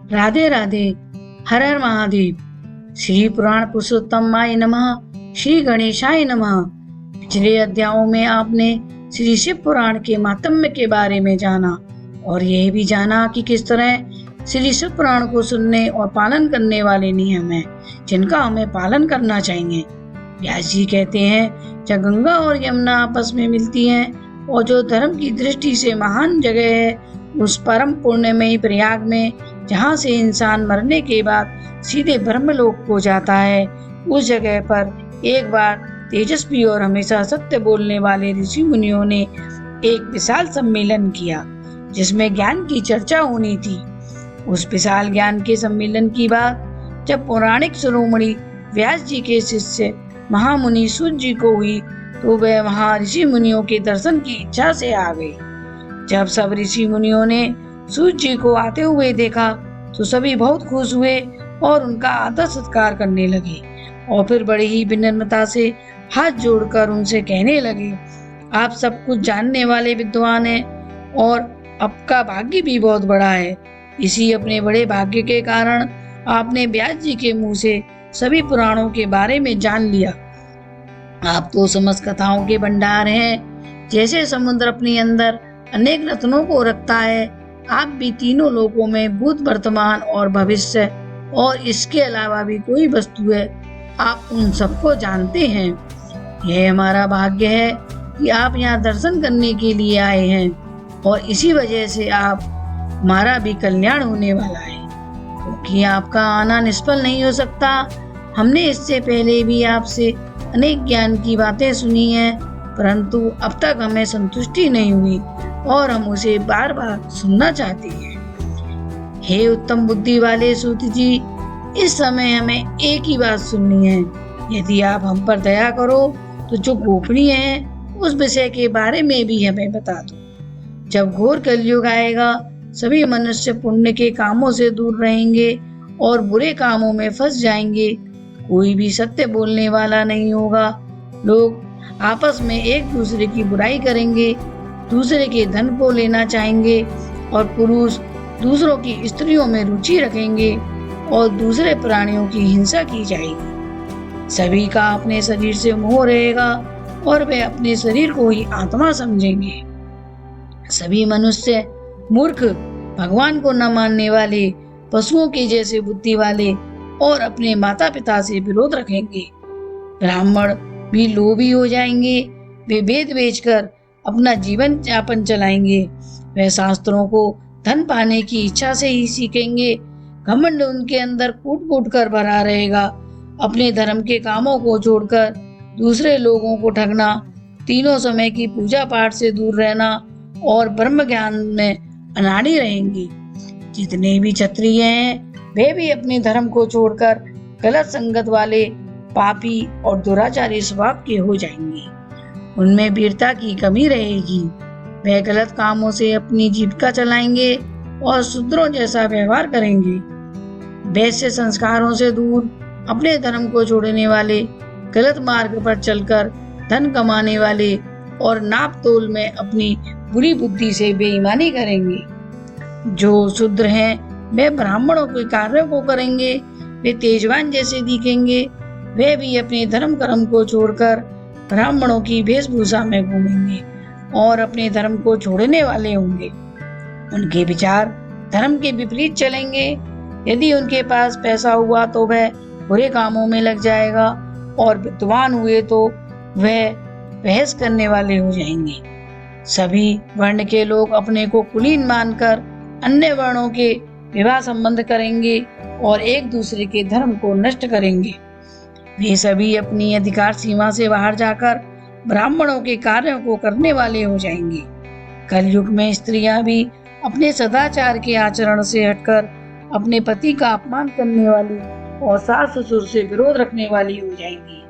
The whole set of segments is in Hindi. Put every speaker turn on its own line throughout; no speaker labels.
राधे राधे। हर हर महादेव। श्री पुराण पुरुषोत्तमाय नमः। श्री गणेशाय नमः। पिछले अध्यायों में आपने श्री शिव पुराण के महात्म्य के बारे में जाना और यह भी जाना कि किस तरह श्री शिव पुराण को सुनने और पालन करने वाले नियम हैं जिनका हमें पालन करना चाहिए। व्यास जी कहते हैं, जब गंगा और यमुना आपस में मिलती हैं और जो धर्म की दृष्टि से महान जगह है, उस परम पुण्यमयी प्रयाग में जहाँ से इंसान मरने के बाद सीधे ब्रह्मलोक को जाता है, उस जगह पर एक बार तेजस्वी और हमेशा सत्य बोलने वाले ऋषि मुनियों ने एक विशाल सम्मेलन किया जिसमें ज्ञान की चर्चा होनी थी। उस विशाल ज्ञान के सम्मेलन की बात जब पौराणिक शिरोमणि व्यास जी के शिष्य महामुनि सूत जी को हुई तो वह वहां ऋषि मुनियों के दर्शन की इच्छा से आ गई। जब सब ऋषि मुनियों ने सूत जी को आते हुए देखा तो सभी बहुत खुश हुए और उनका आदर सत्कार करने लगे और फिर बड़ी ही विनम्रता से हाथ जोड़कर उनसे कहने लगे, आप सब कुछ जानने वाले विद्वान हैं और आपका भाग्य भी बहुत बड़ा है। इसी अपने बड़े भाग्य के कारण आपने व्यास जी के मुंह से सभी पुराणों के बारे में जान लिया। आप तो समस्त कथाओं के भंडार हैं। जैसे समुद्र अपने अंदर अनेक रत्नों को रखता है, आप भी तीनों लोकों में भूत, वर्तमान और भविष्य और इसके अलावा भी कोई वस्तु है, आप उन सबको जानते हैं। यह हमारा भाग्य है कि आप यहाँ दर्शन करने के लिए आए हैं और इसी वजह से आप हमारा भी कल्याण होने वाला है, क्योंकि आपका आना निष्फल नहीं हो सकता। हमने इससे पहले भी आपसे अनेक ज्ञान की बातें सुनी हैं, परंतु अब तक हमें संतुष्टि नहीं हुई और हम उसे बार बार सुनना चाहते हैं। हे उत्तम बुद्धि वाले सूत जी, इस समय हमें एक ही बात सुननी है। यदि आप हम पर दया करो तो जो गोपनीय है उस विषय के बारे में भी हमें बता दो। जब घोर कलयुग आएगा, सभी मनुष्य पुण्य के कामों से दूर रहेंगे और बुरे कामों में फंस जाएंगे। कोई भी सत्य बोलने वाला नहीं होगा। लोग आपस में एक दूसरे की बुराई करेंगे, दूसरे के धन को लेना चाहेंगे और पुरुष दूसरों की स्त्रियों में रुचि रखेंगे और दूसरे प्राणियों की हिंसा की जाएगी। सभी का अपने शरीर से मोह रहेगा और वे अपने शरीर को ही आत्मा समझेंगे। सभी मनुष्य मूर्ख, भगवान को न मानने वाले, पशुओं के जैसे बुद्धि वाले और अपने माता पिता से विरोध रखेंगे। ब्राह्मण भी लोभी हो जाएंगे। वे वेद बेचकर अपना जीवन यापन चलाएंगे। वे शास्त्रों को धन पाने की इच्छा से ही सीखेंगे। घमंड उनके अंदर कूट कूट कर भरा रहेगा। अपने धर्म के कामों को छोड़कर दूसरे लोगों को ठगना, तीनों समय की पूजा पाठ से दूर रहना और ब्रह्म ज्ञान में अनाड़ी रहेंगे। जितने भी क्षत्रिय हैं वे भी अपने धर्म को छोड़कर गलत संगत वाले, पापी और दुराचारी स्वभाव के हो जाएंगे। उनमें वीरता की कमी रहेगी। वे गलत कामों से अपनी जीविका चलाएंगे और शूद्रों जैसा व्यवहार करेंगे। वैश्य संस्कारों से दूर, अपने धर्म को छोड़ने वाले, गलत मार्ग पर चलकर धन कमाने वाले और नाप तोल में अपनी बुरी बुद्धि से बेईमानी करेंगे। जो शूद्र हैं वे ब्राह्मणों के कार्यों को करेंगे। वे तेजवान जैसे दिखेंगे। वे भी अपने धर्म कर्म को छोड़कर ब्राह्मणों की वेशभूषा में घूमेंगे और अपने धर्म को छोड़ने वाले होंगे। उनके विचार धर्म के विपरीत चलेंगे। यदि उनके पास पैसा हुआ तो वह बुरे कामों में लग जाएगा और विद्वान हुए तो वह बहस करने वाले हो जाएंगे। सभी वर्ण के लोग अपने को कुलीन मानकर अन्य वर्णों के विवाह संबंध करेंगे और एक दूसरे के धर्म को नष्ट करेंगे। वे सभी अपनी अधिकार सीमा से बाहर जाकर ब्राह्मणों के कार्यों को करने वाले हो जाएंगे। कलयुग में स्त्रियां भी अपने सदाचार के आचरण से हटकर अपने पति का अपमान करने वाली और सास ससुर से विरोध रखने वाली हो जाएंगी।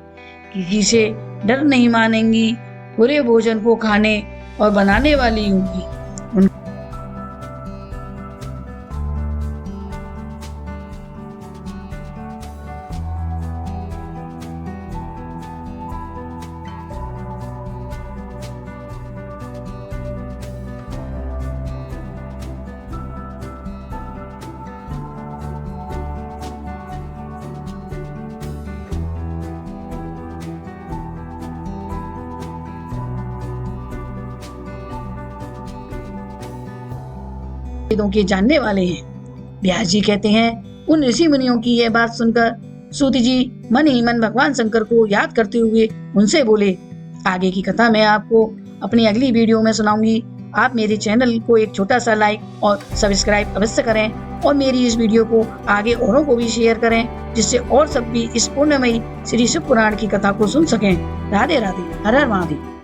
किसी से डर नहीं मानेंगी। बुरे भोजन को खाने और बनाने वाली होंगी। वेदों के जानने वाले हैं। व्यास जी कहते हैं, उन ऋषि मुनियों की यह बात सुनकर सूत जी मन ही मन भगवान शंकर को याद करते हुए उनसे बोले, आगे की कथा मैं आपको अपनी अगली वीडियो में सुनाऊंगी। आप मेरे चैनल को एक छोटा सा लाइक और सब्सक्राइब अवश्य करें और मेरी इस वीडियो को आगे औरों को भी शेयर करें, जिससे और सब भी इस पुण्यमयी श्री शिव पुराण की कथा को सुन सकें। राधे राधे, हर हर महादेव।